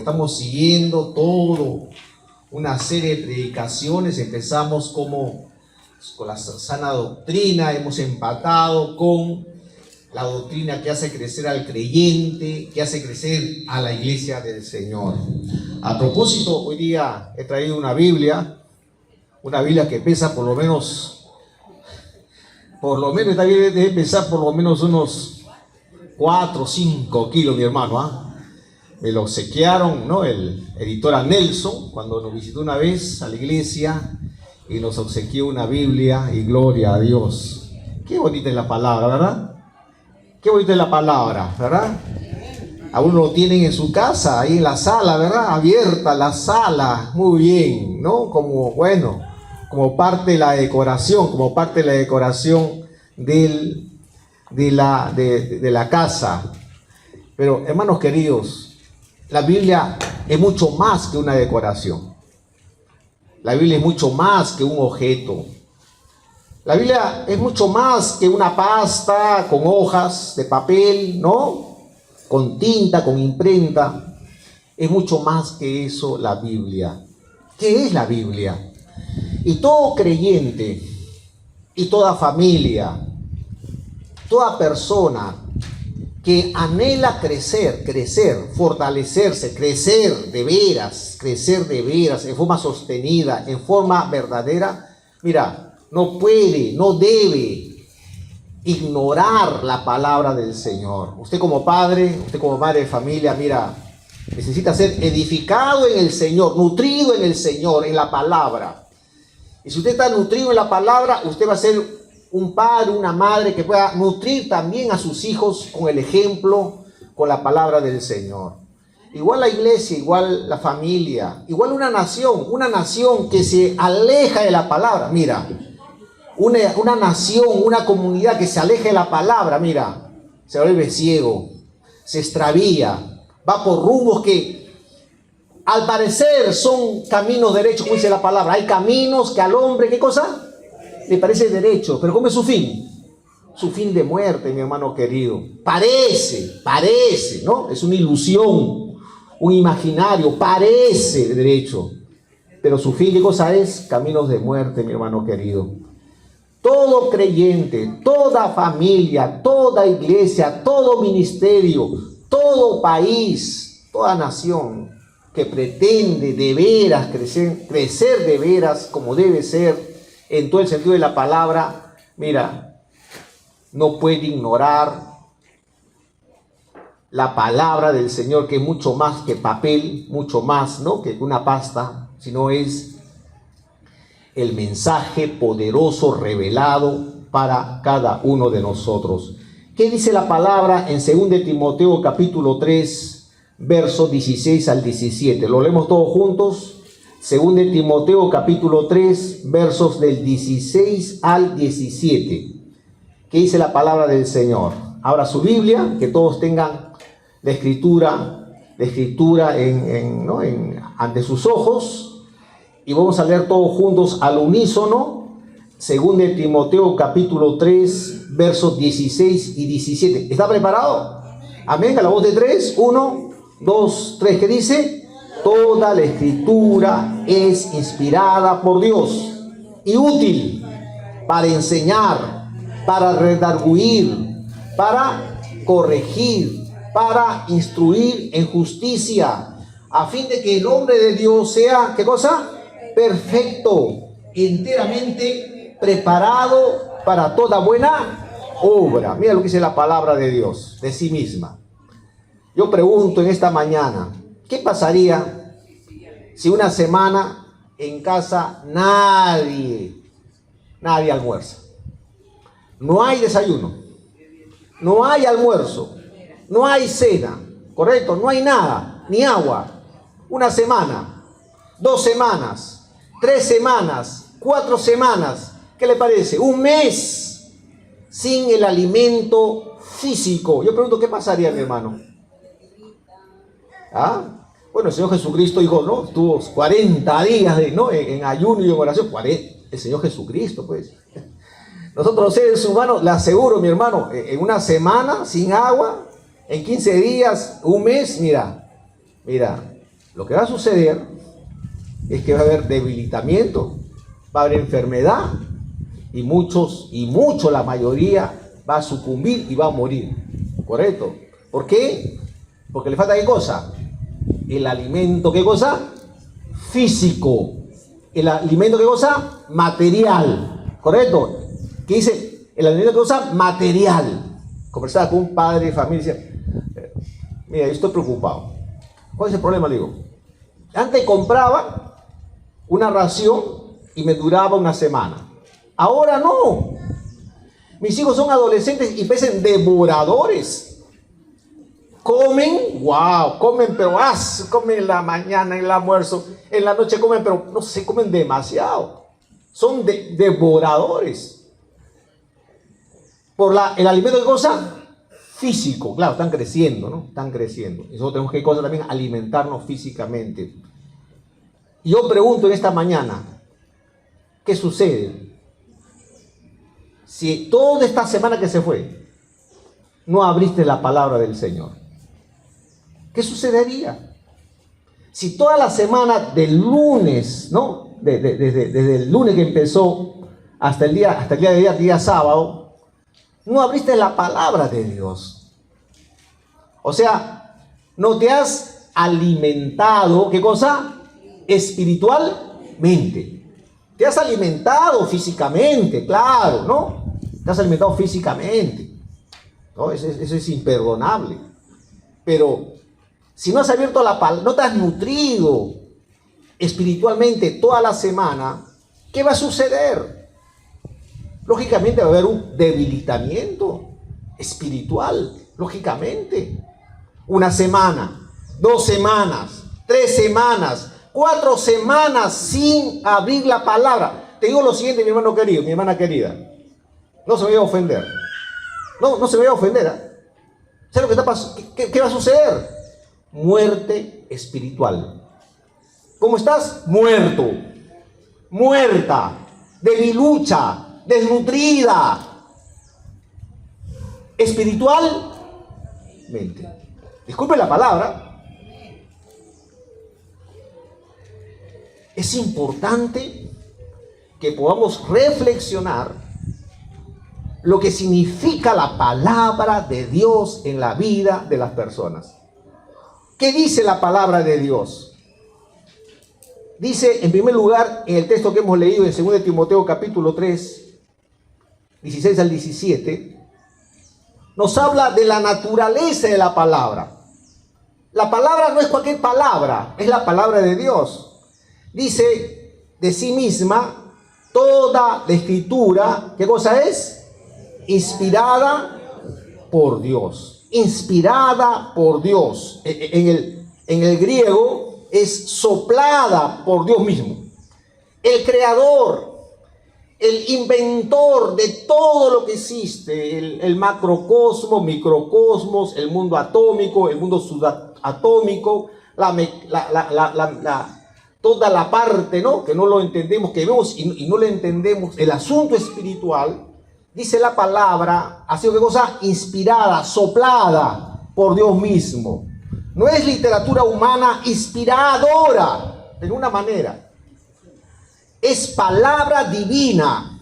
estamos siguiendo todo una serie de predicaciones. Empezamos con la sana doctrina, hemos empatado con la doctrina que hace crecer al creyente, que hace crecer a la iglesia del Señor. A propósito, hoy día he traído una Biblia que pesa por lo menos esta Biblia debe pesar por lo menos unos 4 o 5 kilos, mi hermano, ¿ah? Me lo obsequiaron, ¿no? El editor Nelson, cuando nos visitó una vez a la iglesia y nos obsequió una Biblia, y gloria a Dios. Qué bonita es la palabra, ¿verdad? Qué bonita es la palabra, ¿verdad? Aún lo tienen en su casa, ahí en la sala, ¿verdad? Abierta la sala, muy bien, ¿no? Como parte de la decoración, de la casa. Pero, hermanos queridos, la Biblia es mucho más que una decoración. La Biblia es mucho más que un objeto. La Biblia es mucho más que una pasta con hojas de papel, ¿no? Con tinta, con imprenta. Es mucho más que eso la Biblia. ¿Qué es la Biblia? Y todo creyente, y toda familia, toda persona que anhela crecer, fortalecerse, crecer de veras, en forma sostenida, en forma verdadera, mira, no puede, no debe ignorar la palabra del Señor. Usted como padre de familia, mira, necesita ser edificado en el Señor, nutrido en el Señor, en la palabra. Y si usted está nutrido en la palabra, usted va a ser un padre, una madre que pueda nutrir también a sus hijos con el ejemplo, con la palabra del Señor. Igual la iglesia, igual la familia, igual una nación que se aleja de la palabra. Mira, una nación, una comunidad que se aleja de la palabra, mira, se vuelve ciego, se extravía, va por rumbos que al parecer son caminos derechos, como dice la palabra. Hay caminos que al hombre, ¿qué cosa? Le parece derecho, pero ¿cómo es su fin? Su fin de muerte, mi hermano querido. Parece, ¿no? Es una ilusión, un imaginario, parece derecho. Pero su fin, ¿qué cosa es? Caminos de muerte, mi hermano querido. Todo creyente, toda familia, toda iglesia, todo ministerio, todo país, toda nación que pretende de veras crecer de veras como debe ser, en todo el sentido de la palabra, mira, no puede ignorar la palabra del Señor, que es mucho más que papel, mucho más, ¿no?, que una pasta, sino es el mensaje poderoso revelado para cada uno de nosotros. ¿Qué dice la palabra en 2 Timoteo capítulo 3, versos 16 al 17? Lo leemos todos juntos. 2 Timoteo capítulo 3, versos del 16 al 17. ¿Qué dice la palabra del Señor? Abra su Biblia, que todos tengan la escritura ante sus ojos, y vamos a leer todos juntos al unísono. 2 Timoteo capítulo 3, versos 16 y 17. ¿Está preparado? Amén. A la voz de 3. 1, 2, 3. ¿Qué dice? Toda la escritura es inspirada por Dios y útil para enseñar, para redarguir, para corregir, para instruir en justicia, a fin de que el hombre de Dios sea, ¿qué cosa? Perfecto, enteramente preparado para toda buena obra. Mira lo que dice la palabra de Dios, de sí misma. Yo pregunto en esta mañana, ¿qué pasaría si una semana en casa nadie almuerza? No hay desayuno, no hay almuerzo, no hay cena, ¿correcto? No hay nada, ni agua. Una semana, 2 semanas, 3 semanas, 4 semanas. ¿Qué le parece? Un mes sin el alimento físico. Yo pregunto, ¿qué pasaría, mi hermano? ¿Ah? Bueno, el Señor Jesucristo dijo, ¿no? Estuvo 40 días en ayuno y en oración. El Señor Jesucristo, pues. Nosotros los seres humanos, le aseguro, mi hermano, en una semana sin agua, en 15 días, un mes, mira, Lo que va a suceder es que va a haber debilitamiento, va a haber enfermedad, y mucho, la mayoría va a sucumbir y va a morir. ¿Correcto? ¿Por qué? Porque le falta ¿qué cosa? El alimento, ¿qué cosa? Físico. El alimento, ¿qué cosa? Material. ¿Correcto? ¿Qué dice? El alimento, ¿qué cosa? Material. Conversaba con un padre de familia y decía, mira, yo estoy preocupado. ¿Cuál es el problema? Le digo, antes compraba una ración y me duraba una semana. Ahora no. Mis hijos son adolescentes y parecen devoradores. Comen, wow, comen, pero comen en la mañana, en el almuerzo, en la noche comen, pero no se comen demasiado. Son devoradores. Por el alimento de cosa físico, claro, están creciendo, ¿no? Están creciendo. Y nosotros tenemos que cosa también alimentarnos físicamente. Y yo pregunto en esta mañana, ¿qué sucede? Si toda esta semana que se fue, no abriste la palabra del Señor, ¿qué sucedería? Si toda la semana del lunes, ¿no? Desde el lunes que empezó hasta el día sábado, no abriste la palabra de Dios. O sea, no te has alimentado, ¿qué cosa? Espiritualmente. Te has alimentado físicamente, claro, ¿no? Te has alimentado físicamente, ¿no? Eso es imperdonable. Pero si no has abierto la palabra, no te has nutrido espiritualmente toda la semana, ¿qué va a suceder? Lógicamente va a haber un debilitamiento espiritual, lógicamente. Una semana, 2 semanas, 3 semanas, 4 semanas sin abrir la palabra. Te digo lo siguiente, mi hermano querido, mi hermana querida. No se me vaya a ofender. No se me vaya a ofender. ¿Sabes lo que está pasando? ¿Qué va a suceder? Muerte espiritual. ¿Cómo estás? Muerto. Muerta. Debilucha. Desnutrida. Espiritualmente. Disculpe la palabra. Es importante que podamos reflexionar lo que significa la palabra de Dios en la vida de las personas. ¿Qué dice la palabra de Dios? Dice, en primer lugar, en el texto que hemos leído en 2 Timoteo capítulo 3, 16 al 17, nos habla de la naturaleza de la palabra. La palabra no es cualquier palabra, es la palabra de Dios. Dice de sí misma, toda la escritura, ¿qué cosa es? Inspirada por Dios. Inspirada por Dios. En el griego es soplada por Dios mismo. El creador, el inventor de todo lo que existe, el macrocosmos, microcosmos, el mundo atómico, el mundo subatómico, toda la parte, ¿no? Que no lo entendemos, que vemos y no lo entendemos, el asunto espiritual. Dice la palabra, ha sido ¿qué cosa? Inspirada, soplada por Dios mismo. No es literatura humana inspiradora, de ninguna manera. Es palabra divina,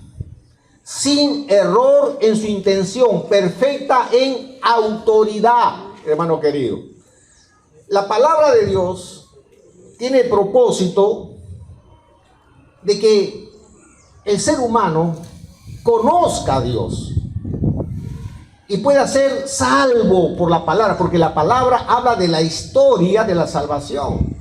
sin error en su intención, perfecta en autoridad, hermano querido. La palabra de Dios tiene el propósito de que el ser humano conozca a Dios y pueda ser salvo por la palabra, porque la palabra habla de la historia de la salvación.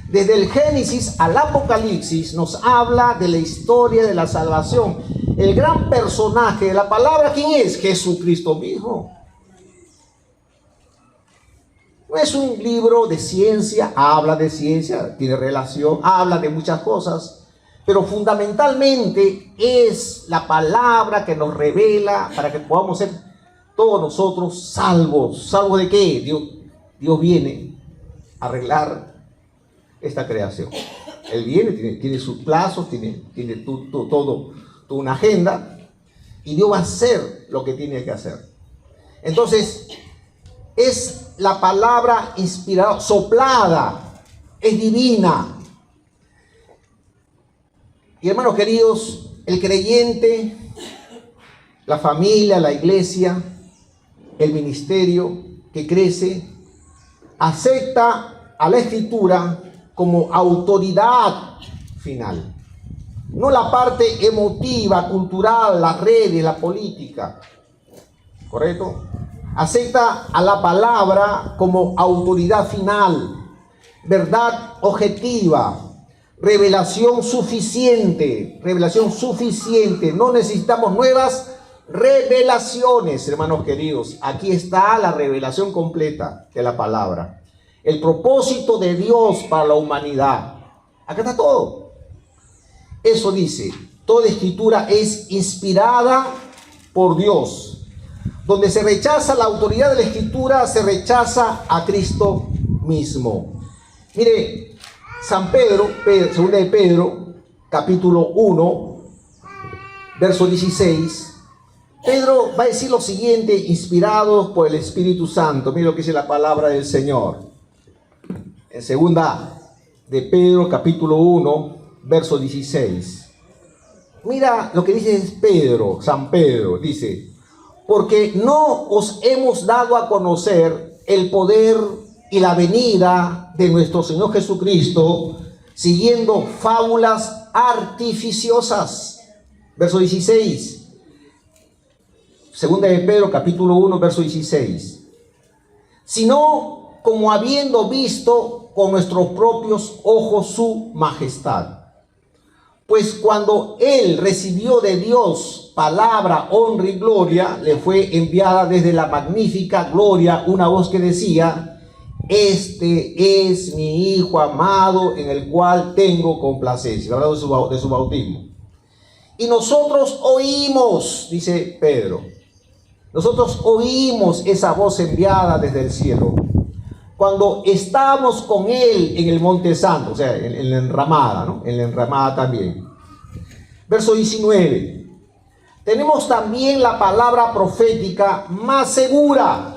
Desde el Génesis al Apocalipsis nos habla de la historia de la salvación. El gran personaje de la palabra, ¿quién es? Jesucristo mismo. No es un libro de ciencia, habla de ciencia, tiene relación, habla de muchas cosas, pero fundamentalmente es la palabra que nos revela para que podamos ser todos nosotros salvos. ¿Salvos de qué? Dios viene a arreglar esta creación. Él viene, tiene sus plazos, tiene toda una agenda, y Dios va a hacer lo que tiene que hacer. Entonces, es la palabra inspirada, soplada es divina. Y hermanos queridos, el creyente, la familia, la iglesia, el ministerio que crece, acepta a la Escritura como autoridad final. No la parte emotiva, cultural, las redes, la política. ¿Correcto? Acepta a la palabra como autoridad final, verdad objetiva, revelación suficiente. No necesitamos nuevas revelaciones, hermanos queridos. Aquí está la revelación completa de la palabra. El propósito de Dios para la humanidad. Acá está todo. Eso dice, toda escritura es inspirada por Dios. Donde se rechaza la autoridad de la escritura, se rechaza a Cristo mismo. Mire, San Pedro, segunda de Pedro, capítulo 1, verso 16. Pedro va a decir lo siguiente, inspirado por el Espíritu Santo. Mire lo que dice la palabra del Señor. En segunda de Pedro, capítulo 1, verso 16. Mira lo que dice Pedro, San Pedro, dice: porque no os hemos dado a conocer el poder y la venida de nuestro Señor Jesucristo, siguiendo fábulas artificiosas. Verso 16. Segunda de Pedro, capítulo 1, verso 16. Sino como habiendo visto con nuestros propios ojos su majestad. Pues cuando él recibió de Dios palabra, honra y gloria, le fue enviada desde la magnífica gloria una voz que decía: este es mi Hijo amado en el cual tengo complacencia. Hablando de su bautismo. Y nosotros oímos, dice Pedro, nosotros oímos esa voz enviada desde el cielo cuando estábamos con él en el Monte Santo, o sea, en la enramada, ¿no? En la enramada también. Verso 19. Tenemos también la palabra profética más segura,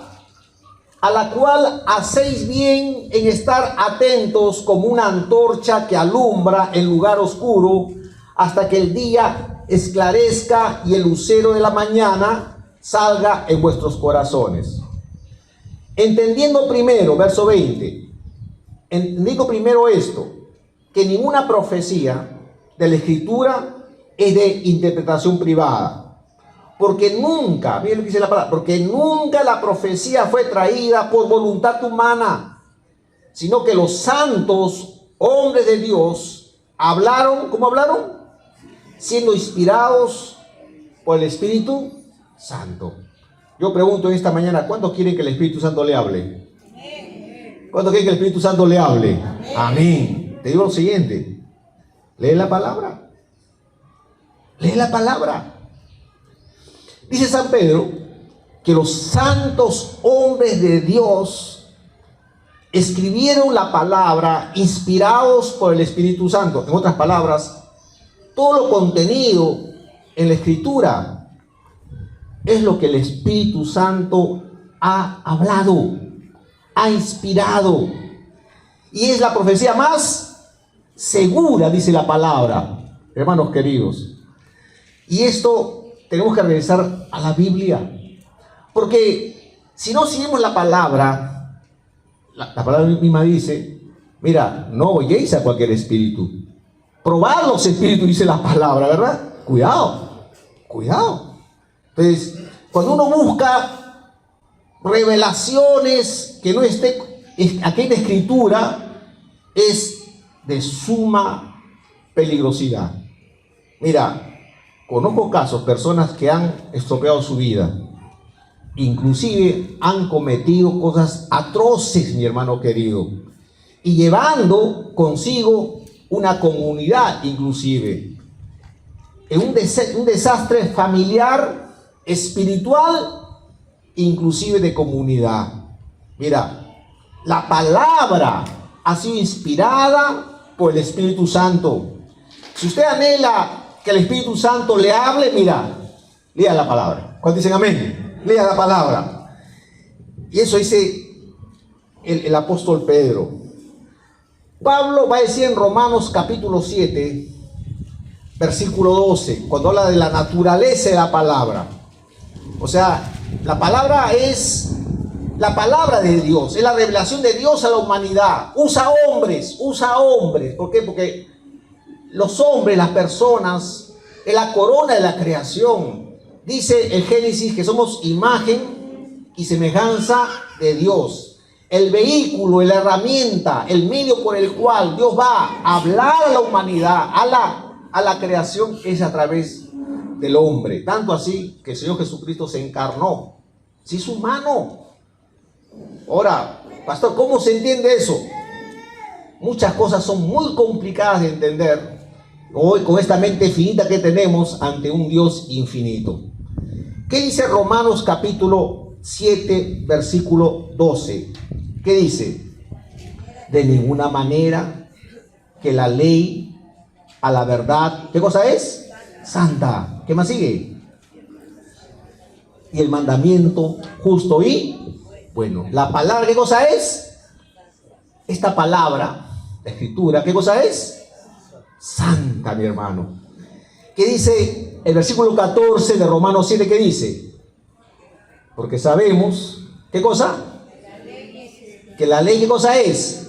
a la cual hacéis bien en estar atentos como una antorcha que alumbra en lugar oscuro hasta que el día esclarezca y el lucero de la mañana salga en vuestros corazones. Entendiendo primero, verso 20, entendiendo primero esto, que ninguna profecía de la Escritura es de interpretación privada. Porque nunca, miren lo que dice la palabra, porque nunca la profecía fue traída por voluntad humana, sino que los santos hombres de Dios hablaron, ¿cómo hablaron? Siendo inspirados por el Espíritu Santo. Yo pregunto esta mañana, ¿cuántos quieren que el Espíritu Santo le hable? ¿Cuántos quieren que el Espíritu Santo le hable? Amén. Te digo lo siguiente, lee la palabra. Lee la palabra. Dice San Pedro que los santos hombres de Dios escribieron la palabra inspirados por el Espíritu Santo. En otras palabras, todo lo contenido en la Escritura es lo que el Espíritu Santo ha hablado, ha inspirado. Y es la profecía más segura, dice la palabra, hermanos queridos. Y esto tenemos que regresar a la Biblia. Porque si no seguimos la palabra, la palabra misma dice, mira, no oyéis a cualquier espíritu. Probad los espíritus, dice la palabra, ¿verdad? Cuidado, cuidado. Entonces, cuando uno busca revelaciones que no esté aquí en la Escritura, es de suma peligrosidad. Mira, conozco casos, personas que han estropeado su vida, inclusive han cometido cosas atroces, mi hermano querido, y llevando consigo una comunidad, inclusive, en un desastre familiar, espiritual, inclusive de comunidad. Mira, la palabra ha sido inspirada por el Espíritu Santo. Si usted anhela que el Espíritu Santo le hable, mira, lea la palabra. ¿Cuántos dicen amén? Lea la palabra. Y eso dice el apóstol Pedro. Pablo va a decir en Romanos capítulo 7, versículo 12, cuando habla de la naturaleza de la palabra. O sea, la palabra es la palabra de Dios, es la revelación de Dios a la humanidad. Usa hombres. ¿Por qué? Porque los hombres, las personas, es la corona de la creación. Dice el Génesis que somos imagen y semejanza de Dios. El vehículo, la herramienta, el medio por el cual Dios va a hablar a la humanidad, a la creación, es a través del hombre. Tanto así que el Señor Jesucristo se encarnó. Se hizo humano. Ahora, pastor, ¿cómo se entiende eso? Muchas cosas son muy complicadas de entender hoy con esta mente finita que tenemos ante un Dios infinito. ¿Qué dice Romanos capítulo 7, versículo 12? ¿Qué dice? De ninguna manera que la ley a la verdad, ¿qué cosa es? Santa. ¿Qué más sigue? Y el mandamiento justo y bueno. La palabra, ¿qué cosa es? Esta palabra, la escritura, ¿qué cosa es? Santa, mi hermano. ¿Qué dice el versículo 14 de Romanos 7? ¿Qué dice? Porque sabemos, ¿qué cosa? Que la ley, ¿qué cosa es?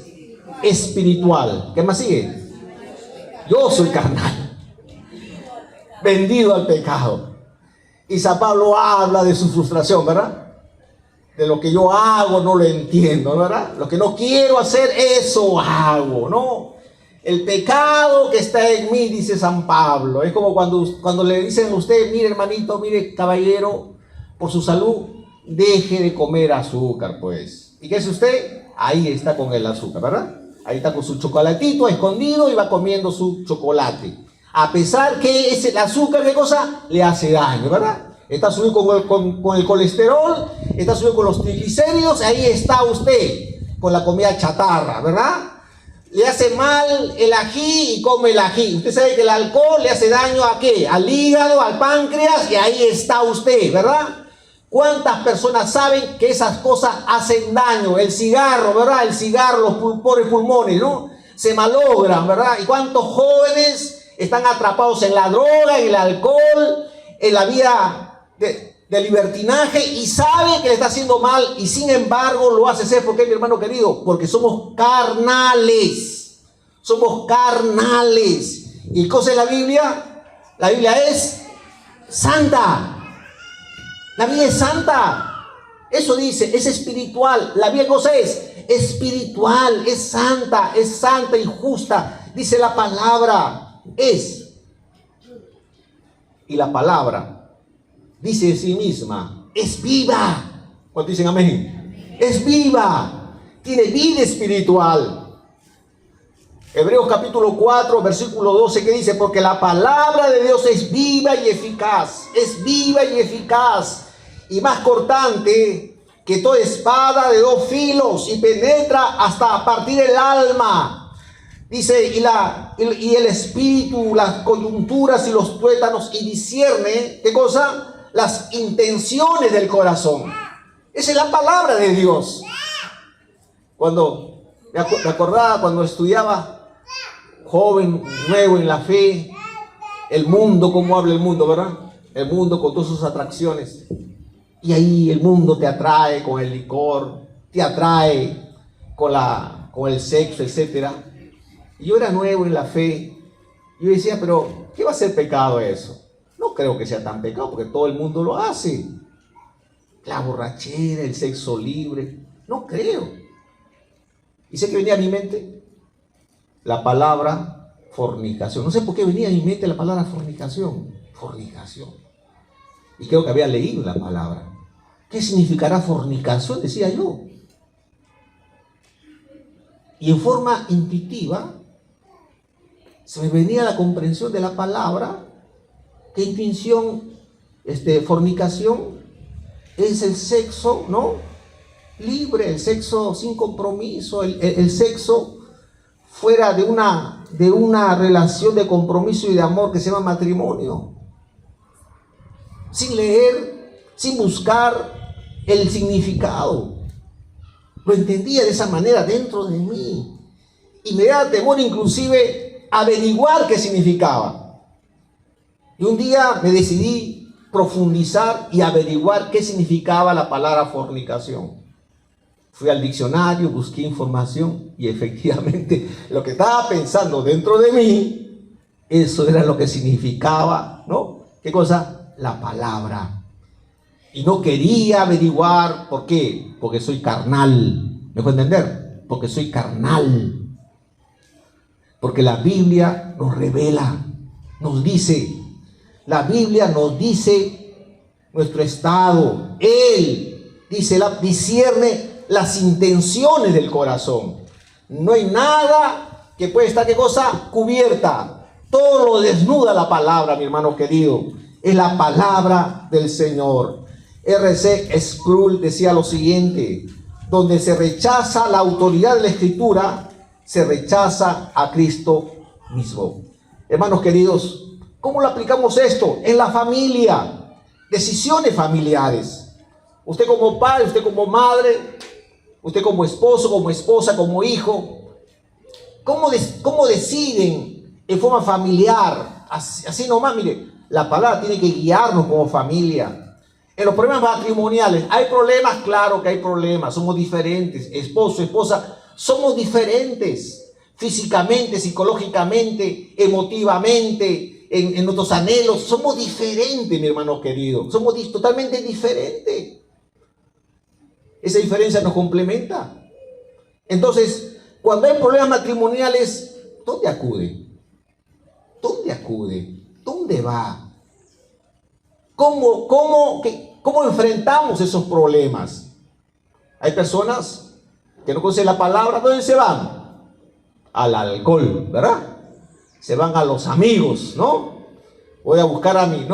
Espiritual. ¿Qué más sigue? Yo soy carnal, vendido al pecado. Y San Pablo habla de su frustración, ¿verdad? De lo que yo hago no lo entiendo, ¿verdad? Lo que no quiero hacer, eso hago, ¿no? El pecado que está en mí, dice San Pablo. Es como cuando le dicen a usted, mire hermanito, mire caballero, por su salud, deje de comer azúcar, pues. ¿Y qué es usted? Ahí está con el azúcar, ¿verdad? Ahí está con su chocolatito escondido y va comiendo su chocolate. A pesar que ese, el azúcar, ¿qué cosa? Le hace daño, ¿verdad? Está subido con el colesterol, está subido con los triglicéridos, ahí está usted con la comida chatarra, ¿verdad? Le hace mal el ají y come el ají. Usted sabe que el alcohol le hace daño ¿a qué? Al hígado, al páncreas, y ahí está usted, ¿verdad? ¿Cuántas personas saben que esas cosas hacen daño? El cigarro, ¿verdad? El cigarro, los pobres pulmones, ¿no? Se malogran, ¿verdad? ¿Y cuántos jóvenes están atrapados en la droga, en el alcohol, en la vida de libertinaje y sabe que le está haciendo mal y sin embargo lo hace hacer? ¿Por qué, mi hermano querido? Porque somos carnales. Somos carnales. ¿Y qué cosa es la Biblia? La Biblia es santa. La Biblia es santa. Eso dice, es espiritual. La Biblia, ¿qué cosa es? Espiritual, es santa y justa. Dice la palabra, es. Y la palabra dice de sí misma, es viva. ¿Cuántos dicen amén? Es viva. Tiene vida espiritual. Hebreos capítulo 4, versículo 12, que dice, porque la palabra de Dios es viva y eficaz. Es viva y eficaz. Y más cortante que toda espada de dos filos y penetra hasta partir el alma. Dice, y el espíritu, las coyunturas y los tuétanos, y discierne, ¿qué cosa? Las intenciones del corazón. Esa es la palabra de Dios. Cuando me acordaba cuando estudiaba, joven, nuevo en la fe, el mundo, cómo habla el mundo, ¿verdad? El mundo con todas sus atracciones. Y ahí el mundo te atrae con el licor, te atrae con el sexo, etc. Y yo era nuevo en la fe. Yo decía, pero ¿qué va a ser pecado eso? No creo que sea tan pecado porque todo el mundo lo hace. La borrachera, el sexo libre, no creo. ¿Y sé que venía a mi mente? La palabra fornicación. No sé por qué venía a mi mente la palabra fornicación. Fornicación. Y creo que había leído la palabra. ¿Qué significará fornicación? Decía yo. Y en forma intuitiva se me venía la comprensión de la palabra. ¿Qué intención? Fornicación es el sexo, ¿no? Libre, el sexo sin compromiso, el sexo fuera de una relación de compromiso y de amor que se llama matrimonio. Sin leer, sin buscar el significado. Lo entendía de esa manera dentro de mí. y me daba temor inclusive averiguar qué significaba. Y un día me decidí profundizar y averiguar qué significaba la palabra fornicación. Fui al diccionario, busqué información y efectivamente lo que estaba pensando dentro de mí, eso era lo que significaba, ¿no? ¿Qué cosa? La palabra. Y no quería averiguar por qué, porque soy carnal. ¿Me puede entender? Porque soy carnal. Porque la Biblia nos revela, nos dice, la Biblia nos dice nuestro estado. Él dice, discierne las intenciones del corazón. No hay nada que pueda estar, ¿qué cosa? Cubierta. Todo lo desnuda la palabra, mi hermano querido. Es la palabra del Señor. R.C. Sproul decía lo siguiente: donde se rechaza la autoridad de la Escritura, se rechaza a Cristo mismo. Hermanos queridos, ¿cómo lo aplicamos esto? En la familia, decisiones familiares. Usted como padre, usted como madre, usted como esposo, como esposa, como hijo, ¿cómo deciden en forma familiar? Así nomás, mire, la palabra tiene que guiarnos como familia. En los problemas matrimoniales, ¿hay problemas? Claro que hay problemas, somos diferentes, esposo, esposa, somos diferentes, físicamente, psicológicamente, emotivamente, en nuestros anhelos, somos diferentes, mi hermano querido, somos totalmente diferentes. Esa diferencia nos complementa. Entonces, cuando hay problemas matrimoniales, ¿dónde acude? ¿Dónde acude? ¿Dónde va? ¿Cómo enfrentamos esos problemas? Hay personas que no conocen la palabra. ¿Dónde se van? Al alcohol, ¿verdad? Se van a los amigos, ¿no? Voy a buscar a mi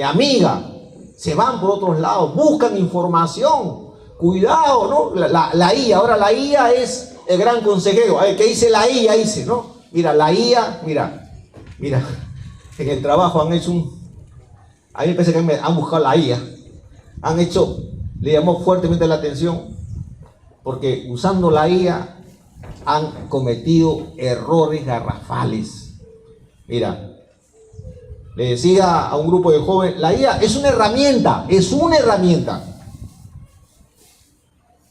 amiga. Se van por otros lados, buscan información. Cuidado, ¿no? La IA, ahora la IA es el gran consejero. A ver, ¿qué dice la IA? Dice, ¿no? Mira, la IA, mira, en el trabajo han hecho a mí me parece que han buscado la IA, le llamó fuertemente la atención, porque usando la IA han cometido errores garrafales. Mira, le decía a un grupo de jóvenes, la IA es una herramienta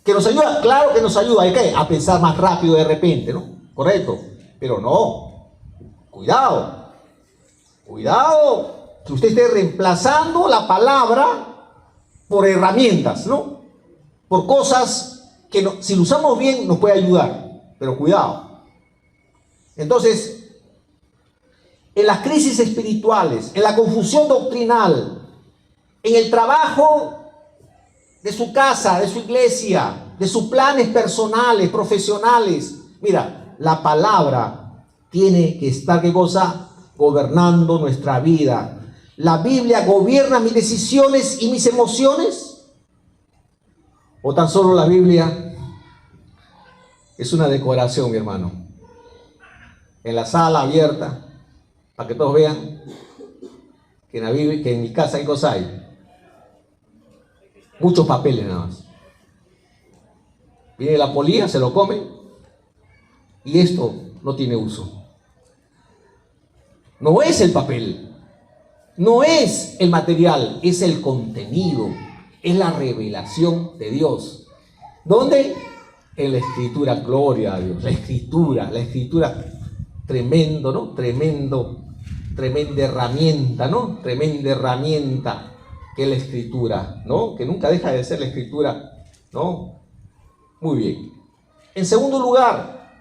que nos ayuda, claro que nos ayuda, ¿a qué? A pensar más rápido de repente, ¿no? Correcto, pero no, cuidado, que usted esté reemplazando la palabra por herramientas, ¿no? Por cosas que si lo usamos bien nos puede ayudar, pero cuidado. Entonces, en las crisis espirituales, en la confusión doctrinal, en el trabajo de su casa, de su iglesia, de sus planes personales, profesionales, mira, la palabra tiene que estar, ¿qué cosa? Gobernando nuestra vida. ¿La Biblia gobierna mis decisiones y mis emociones? ¿O tan solo la Biblia es una decoración, mi hermano? En la sala abierta, para que todos vean que en mi casa hay cosas hay. Muchos papeles nada más. Viene la polilla, se lo come y esto no tiene uso. No es el papel. No es el material, es el contenido, es la revelación de Dios. ¿Dónde? En la Escritura, gloria a Dios. La Escritura, tremendo, ¿no? Tremenda herramienta, ¿no? Tremenda herramienta que es la Escritura, ¿no? Que nunca deja de ser la Escritura, ¿no? Muy bien. En segundo lugar,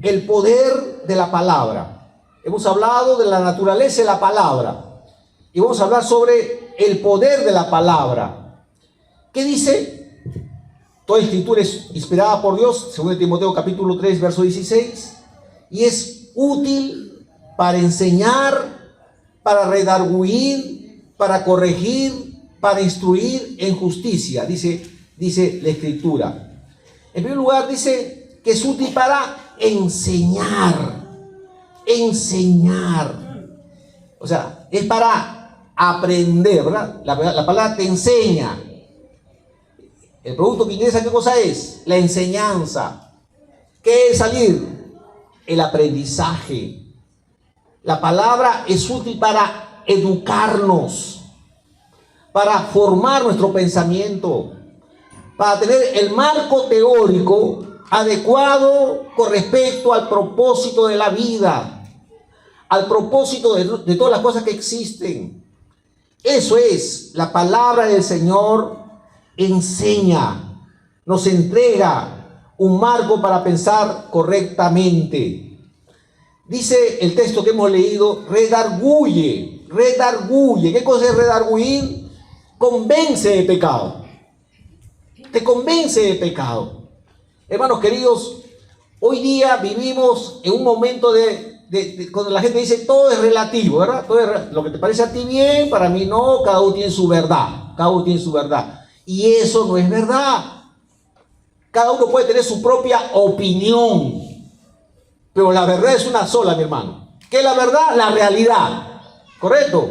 el poder de la palabra. Hemos hablado de la naturaleza de la palabra. Y vamos a hablar sobre el poder de la palabra. ¿Qué dice? Toda escritura es inspirada por Dios, según Timoteo capítulo 3, verso 16, y es útil para enseñar, para redarguir, para corregir, para instruir en justicia, dice la escritura. En primer lugar dice que es útil para enseñar. O sea, es para aprender, ¿verdad? La palabra te enseña. El producto que ingresa, ¿qué cosa es? La enseñanza. ¿Qué es salir? El aprendizaje. La palabra es útil para educarnos, para formar nuestro pensamiento, para tener el marco teórico adecuado con respecto al propósito de la vida, al propósito de todas las cosas que existen. Eso es, la palabra del Señor enseña, nos entrega un marco para pensar correctamente. Dice el texto que hemos leído, redarguye, redarguye. ¿Qué cosa es redarguir? Convence de pecado. Te convence de pecado. Hermanos queridos, hoy día vivimos en un momento cuando la gente dice todo es relativo, ¿verdad? Lo que te parece a ti bien, para mí no, cada uno tiene su verdad, cada uno tiene su verdad. Y eso no es verdad. Cada uno puede tener su propia opinión, pero la verdad es una sola, mi hermano. ¿Qué es la verdad? La realidad, ¿correcto?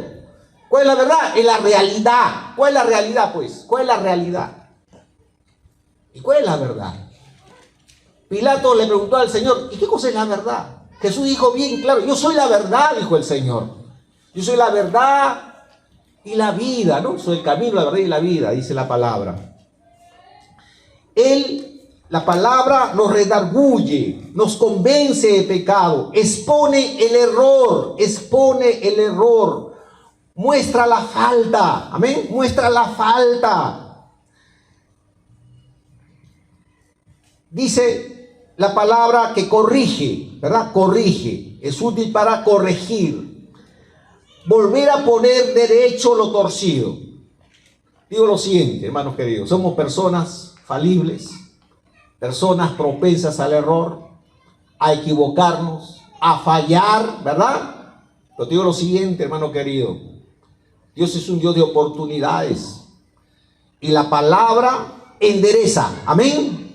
¿Cuál es la verdad? Es la realidad. ¿Cuál es la realidad, pues? ¿Cuál es la realidad? ¿Y cuál es la verdad? Pilato le preguntó al Señor, ¿y qué cosa es la verdad? Jesús dijo bien claro, yo soy la verdad, dijo el Señor. Yo soy la verdad y la vida, ¿no? Soy el camino, la verdad y la vida, dice la palabra. La palabra nos redarguye, nos convence de pecado, expone el error, muestra la falta, amén, muestra la falta. Dice la palabra que corrige, ¿verdad? Corrige, es útil para corregir, volver a poner derecho lo torcido. Digo lo siguiente, hermanos queridos, somos personas falibles, personas propensas al error, a equivocarnos, a fallar, ¿verdad? Pero digo lo siguiente, hermano querido, Dios es un Dios de oportunidades y la palabra endereza, amén.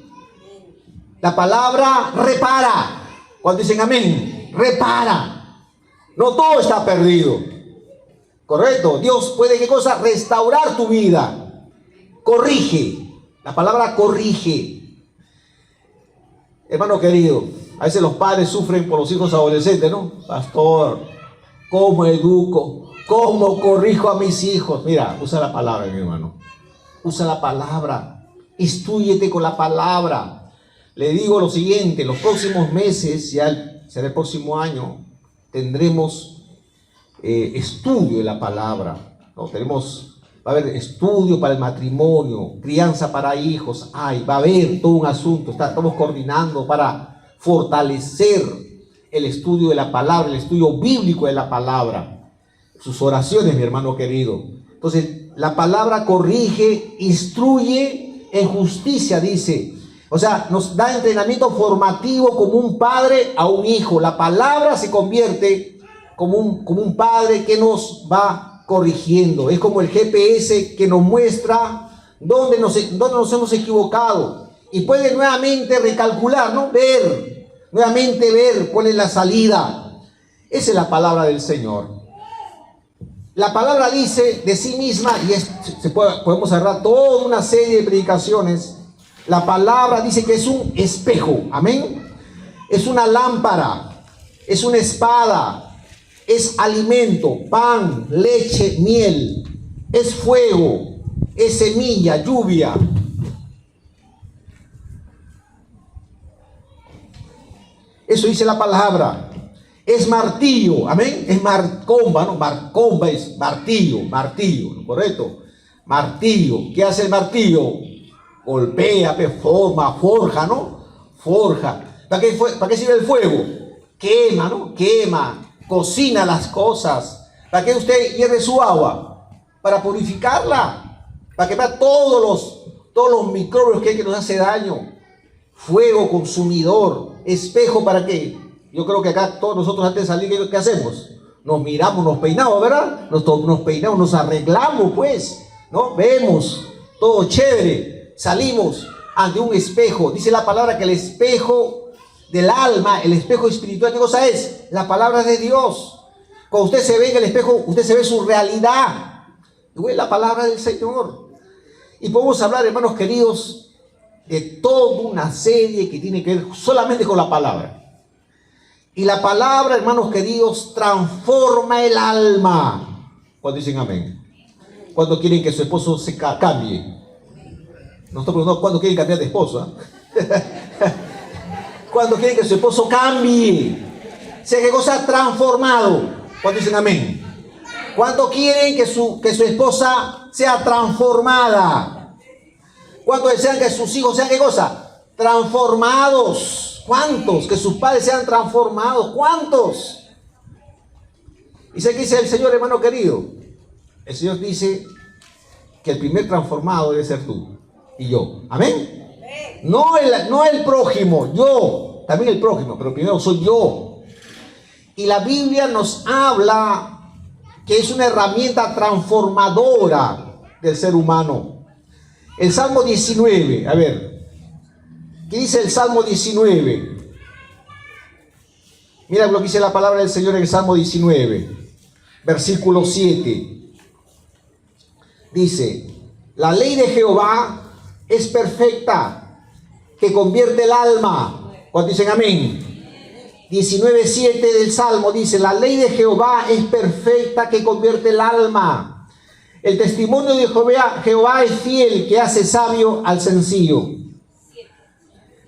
La palabra repara. Cuando dicen amén, repara. No todo está perdido. ¿Correcto? Dios puede, ¿qué cosa? Restaurar tu vida. Corrige. La palabra corrige. Hermano querido, a veces los padres sufren por los hijos adolescentes, ¿no? Pastor, ¿cómo educo? ¿Cómo corrijo a mis hijos? Mira, usa la palabra, mi hermano. Usa la palabra. Instrúyete con la palabra. Le digo lo siguiente, en los próximos meses, ya será el próximo año, tendremos estudio de la palabra, ¿no? Va a haber estudio para el matrimonio, crianza para hijos, va a haber todo un asunto, estamos coordinando para fortalecer el estudio de la palabra, el estudio bíblico de la palabra, sus oraciones, mi hermano querido. Entonces, la palabra corrige, instruye en justicia, dice. O sea, nos da entrenamiento formativo como un padre a un hijo. La palabra se convierte como un padre que nos va corrigiendo. Es como el GPS que nos muestra dónde nos hemos equivocado. Y puede nuevamente recalcular, ¿no? Nuevamente ver cuál es la salida. Esa es la palabra del Señor. La palabra dice de sí misma, y podemos cerrar toda una serie de predicaciones. La palabra dice que es un espejo, amén. Es una lámpara, es una espada, es alimento, pan, leche, miel, es fuego, es semilla, lluvia. Eso dice la palabra. Es martillo, amén. Es marcomba, ¿no? Marcomba es martillo, ¿no? ¿Correcto? Martillo. ¿Qué hace el martillo? Golpea, forja, ¿no? Forja. ¿Para qué sirve el fuego? Quema, ¿no? Quema, cocina las cosas. ¿Para qué usted hierve su agua? Para purificarla, para quemar todos los microbios que nos hace daño. Fuego consumidor, espejo, ¿para qué? Yo creo que acá todos nosotros antes de salir, ¿qué hacemos? Nos miramos, nos peinamos, ¿verdad? Nos peinamos, nos arreglamos, pues, ¿no? Vemos, todo chévere. Salimos ante un espejo. Dice la palabra que el espejo del alma, el espejo espiritual, ¿qué cosa es? La palabra de Dios. Cuando usted se ve en el espejo, usted se ve su realidad. Es la palabra del Señor. Y podemos hablar, hermanos queridos, de toda una serie que tiene que ver solamente con la palabra. Y la palabra, hermanos queridos, transforma el alma. Cuando dicen amén. Cuando quieren que su esposo se cambie. Nosotros preguntamos cuándo quieren cambiar de esposo. Cuando quieren que su esposo cambie. Sea que cosa transformado. Cuando dicen amén. ¿Cuánto quieren que su esposa sea transformada? ¿Cuántos desean que sus hijos sean qué cosa? Transformados. ¿Cuántos? Que sus padres sean transformados. ¿Cuántos? ¿Y sé qué dice el Señor, hermano querido? El Señor dice que el primer transformado debe ser tú y yo. ¿Amén? No el prójimo, yo. También el prójimo, pero primero soy yo. Y la Biblia nos habla que es una herramienta transformadora del ser humano. El Salmo 19, a ver, ¿qué dice el Salmo 19? Mira lo que dice la palabra del Señor en el Salmo 19, versículo 7. Dice, la ley de Jehová es perfecta, que convierte el alma. ¿Cuántos dicen amén? 19:7 del Salmo dice, la ley de Jehová es perfecta, que convierte el alma. El testimonio de Jehová es fiel, que hace sabio al sencillo.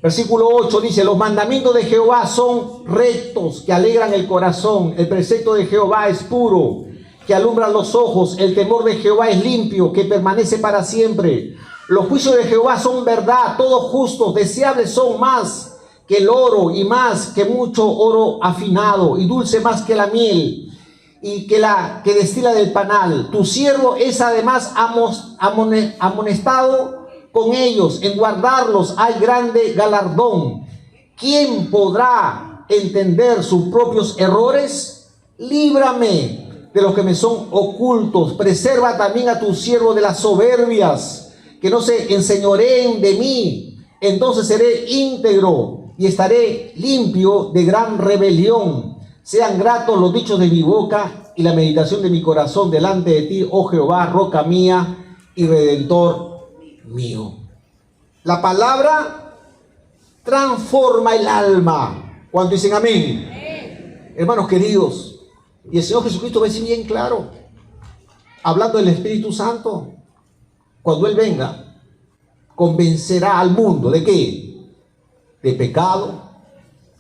Versículo 8 dice, los mandamientos de Jehová son rectos, que alegran el corazón. El precepto de Jehová es puro, que alumbra los ojos. El temor de Jehová es limpio, que permanece para siempre. Los juicios de Jehová son verdad, todos justos. Deseables son más que el oro, y más que mucho oro afinado, y dulce más que la miel, y que la que destila del panal. Tu siervo es además amonestado con ellos, en guardarlos hay grande galardón. ¿Quién podrá entender sus propios errores? Líbrame de los que me son ocultos. Preserva también a tu siervo de las soberbias, que no se enseñoreen de mí. Entonces seré íntegro y estaré limpio de gran rebelión. Sean gratos los dichos de mi boca y la meditación de mi corazón delante de ti, oh Jehová, roca mía y redentor mío. La palabra transforma el alma. ¿Cuántos dicen amén? Hermanos queridos, y el Señor Jesucristo va a decir bien claro, hablando del Espíritu Santo, cuando Él venga, convencerá al mundo ¿de qué? De pecado,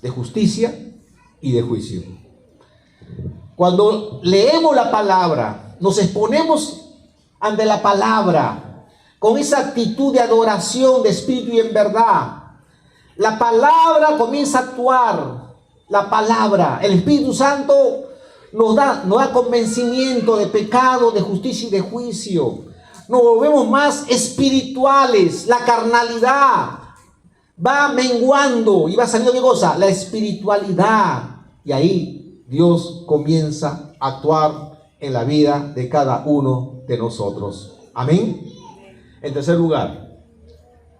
de justicia y de juicio. Cuando leemos la palabra, nos exponemos ante la palabra con esa actitud de adoración de espíritu y en verdad. La palabra comienza a actuar. La palabra, el Espíritu Santo nos da convencimiento de pecado, de justicia y de juicio. Nos volvemos más espirituales. La carnalidad va menguando y va saliendo ¿qué cosa? La espiritualidad. Y ahí Dios comienza a actuar en la vida de cada uno de nosotros. Amén. En tercer lugar,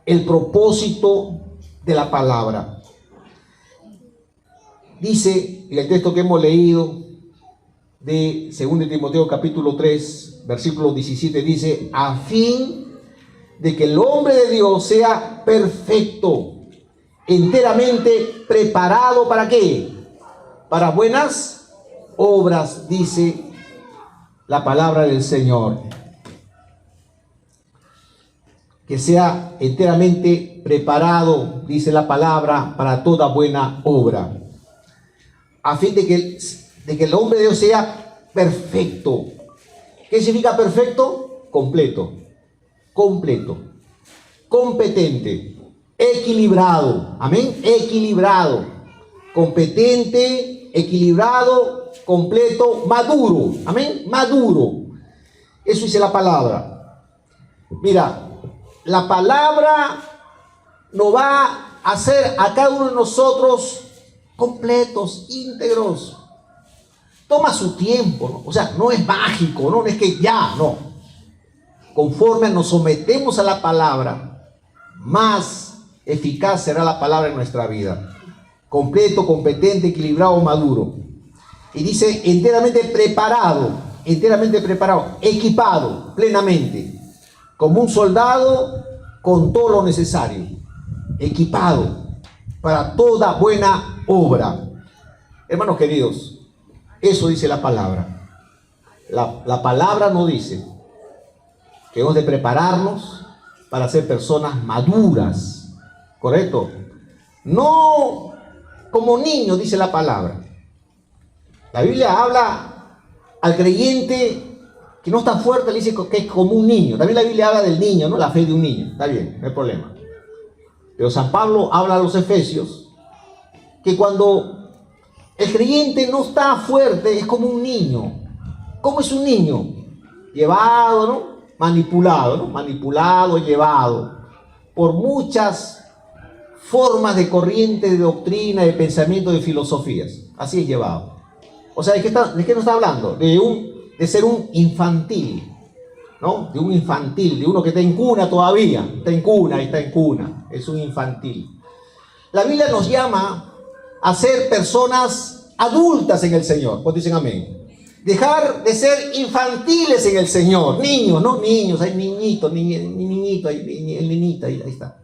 el propósito de la palabra. Dice en el texto que hemos leído de 2 Timoteo capítulo 3, versículo 17, dice, a fin de que el hombre de Dios sea perfecto, enteramente preparado, ¿para qué? Para buenas obras, dice la palabra del Señor. Que sea enteramente preparado, dice la palabra, para toda buena obra. A fin de que el hombre de Dios sea perfecto. ¿Qué significa perfecto? Completo. Completo, competente, equilibrado, amén, equilibrado, competente, equilibrado, completo, maduro, amén, maduro. Eso dice la palabra. Mira, la palabra nos va a hacer a cada uno de nosotros completos, íntegros. Toma su tiempo, ¿no? O sea, no es mágico, no es que ya, no. Conforme nos sometemos a la palabra, más eficaz será la palabra en nuestra vida. Completo, competente, equilibrado, maduro. Y dice enteramente preparado, equipado plenamente, como un soldado con todo lo necesario. equipado para toda buena obra. Hermanos queridos, eso dice la palabra. La palabra nos dice que hemos de prepararnos para ser personas maduras, ¿correcto? No como niños, dice la palabra. La Biblia habla al creyente que no está fuerte, le dice que es como un niño. También la Biblia habla del niño, ¿no? La fe de un niño. Está bien, no hay problema. Pero San Pablo habla a los efesios que cuando el creyente no está fuerte es como un niño. ¿Cómo es un niño? Llevado, ¿no? Manipulado, ¿no? Manipulado, llevado por muchas formas de corriente, de doctrina, de pensamiento, de filosofías. Así es llevado. O sea, ¿de qué nos está hablando? De ser un infantil, ¿no? De un infantil, de uno que está en cuna todavía. Está en cuna. Es un infantil. La Biblia nos llama a ser personas adultas en el Señor. ¿Cuántos dicen amén? Dejar de ser infantiles en el Señor. Niños, ¿no? Niños, hay niñito, niñito, el niñito, ahí está.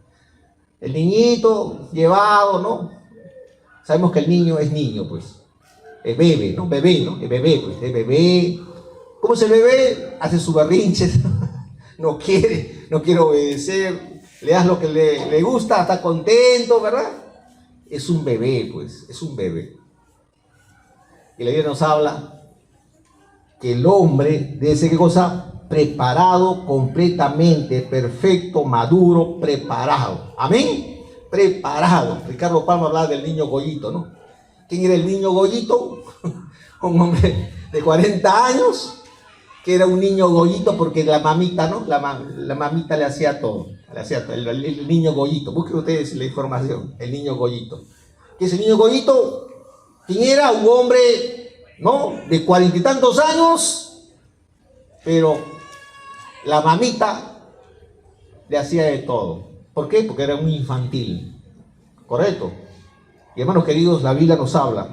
El niñito llevado, ¿no? Sabemos que el niño es niño, pues. Es bebé, ¿no? Bebé, ¿no? Es bebé, pues. Es bebé. ¿Cómo es el bebé? Hace sus berrinches. No quiere obedecer. Le das lo que le gusta, está contento, ¿verdad? Es un bebé, pues. Es un bebé. Y la Biblia nos habla que el hombre debe ser, ¿qué cosa? Preparado completamente, perfecto, maduro, preparado. ¿Amén? Preparado. Ricardo Palma hablaba del niño Goyito, ¿no? ¿Quién era el niño Goyito? Un hombre de 40 años, que era un niño Goyito porque la mamita, ¿no? La mamita le hacía todo. El niño Goyito. Busquen ustedes la información. El niño Goyito. ¿Qué es el niño Goyito? ¿Quién era? Un hombre, ¿no? De 40 y tantos años, pero la mamita le hacía de todo. ¿Por qué? Porque era un infantil. ¿Correcto? Y hermanos queridos, la Biblia nos habla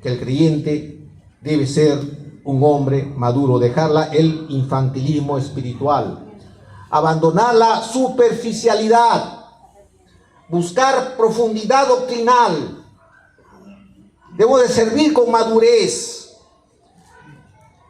que el creyente debe ser un hombre maduro, dejarla el infantilismo espiritual, abandonar la superficialidad, buscar profundidad doctrinal. Debo de servir con madurez.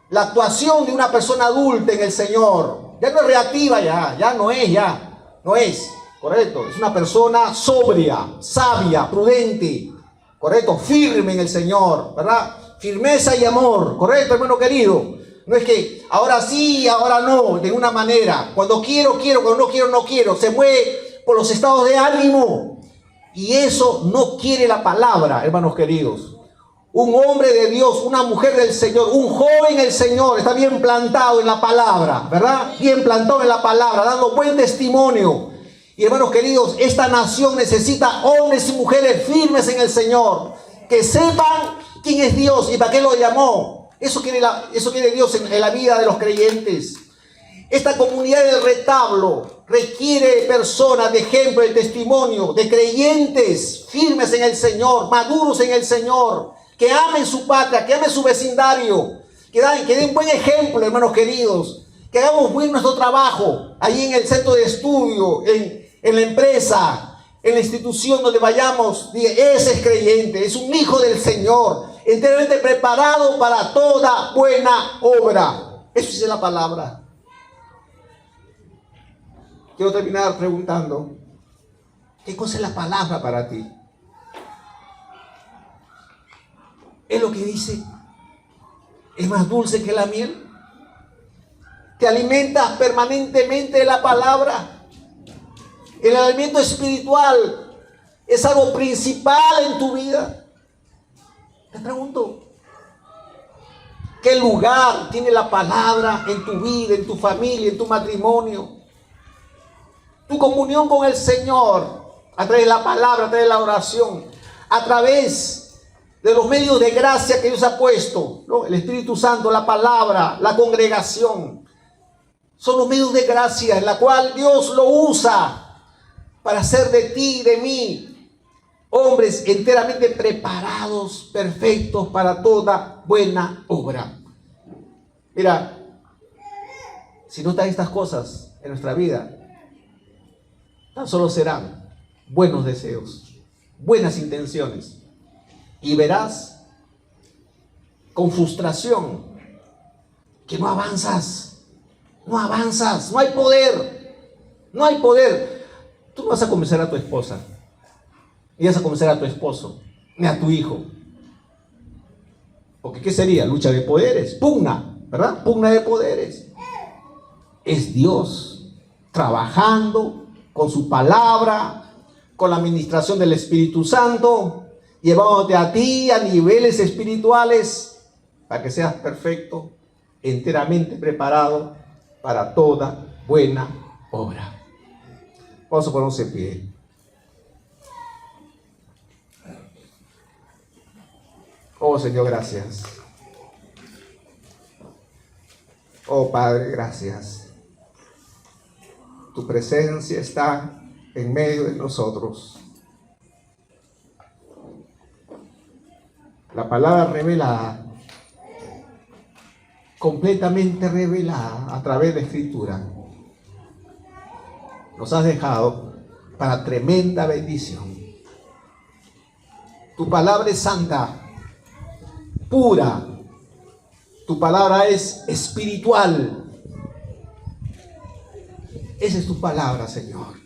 La actuación de una persona adulta en el Señor ya no es reactiva, ya no es, correcto. Es una persona sobria, sabia, prudente, correcto, firme en el Señor, ¿verdad? Firmeza y amor, correcto, hermano querido. No es que ahora sí, ahora no, de una manera. Cuando quiero, cuando no quiero, no quiero. Se mueve por los estados de ánimo. Y eso no quiere la palabra, hermanos queridos. Un hombre de Dios, una mujer del Señor, un joven del Señor, está bien plantado en la palabra, ¿verdad? Bien plantado en la palabra, dando buen testimonio. Y hermanos queridos, esta nación necesita hombres y mujeres firmes en el Señor, que sepan quién es Dios y para qué lo llamó. Eso quiere Dios en la vida de los creyentes. Esta comunidad del retablo requiere personas de ejemplo, de testimonio, de creyentes firmes en el Señor, maduros en el Señor, que amen su patria, que amen su vecindario, que den buen ejemplo, hermanos queridos, que hagamos bien nuestro trabajo, ahí en el centro de estudio, en la empresa, en la institución donde vayamos. Ese es creyente, es un hijo del Señor, enteramente preparado para toda buena obra. Eso dice la palabra. Quiero terminar preguntando, ¿qué cosa es la palabra para ti? ¿Es lo que dice? ¿Es más dulce que la miel? ¿Te alimentas permanentemente de la palabra? ¿El alimento espiritual es algo principal en tu vida? Te pregunto, ¿qué lugar tiene la palabra en tu vida, en tu familia, en tu matrimonio? Tu comunión con el Señor, a través de la palabra, a través de la oración, a través de los medios de gracia que Dios ha puesto, ¿no? El Espíritu Santo, la palabra, la congregación, son los medios de gracia en la cual Dios lo usa para hacer de ti y de mí hombres enteramente preparados, perfectos para toda buena obra. Mira, si no están estas cosas en nuestra vida, tan solo serán buenos deseos, buenas intenciones. Y verás con frustración que no avanzas, no avanzas, no hay poder, no hay poder. Tú no vas a convencer a tu esposa, ni vas a convencer a tu esposo, ni a tu hijo. Porque ¿qué sería? Lucha de poderes, pugna, ¿verdad? Pugna de poderes. Es Dios trabajando con su palabra, con la administración del Espíritu Santo, llevándote a ti a niveles espirituales para que seas perfecto, enteramente preparado para toda buena obra. Vamos a ponernos en pie. Oh Señor, gracias. Oh Padre, gracias. Tu presencia está en medio de nosotros. La palabra revelada, completamente revelada a través de Escritura, nos has dejado para tremenda bendición. Tu palabra es santa, pura. Tu palabra es espiritual. Esa es tu palabra, Señor.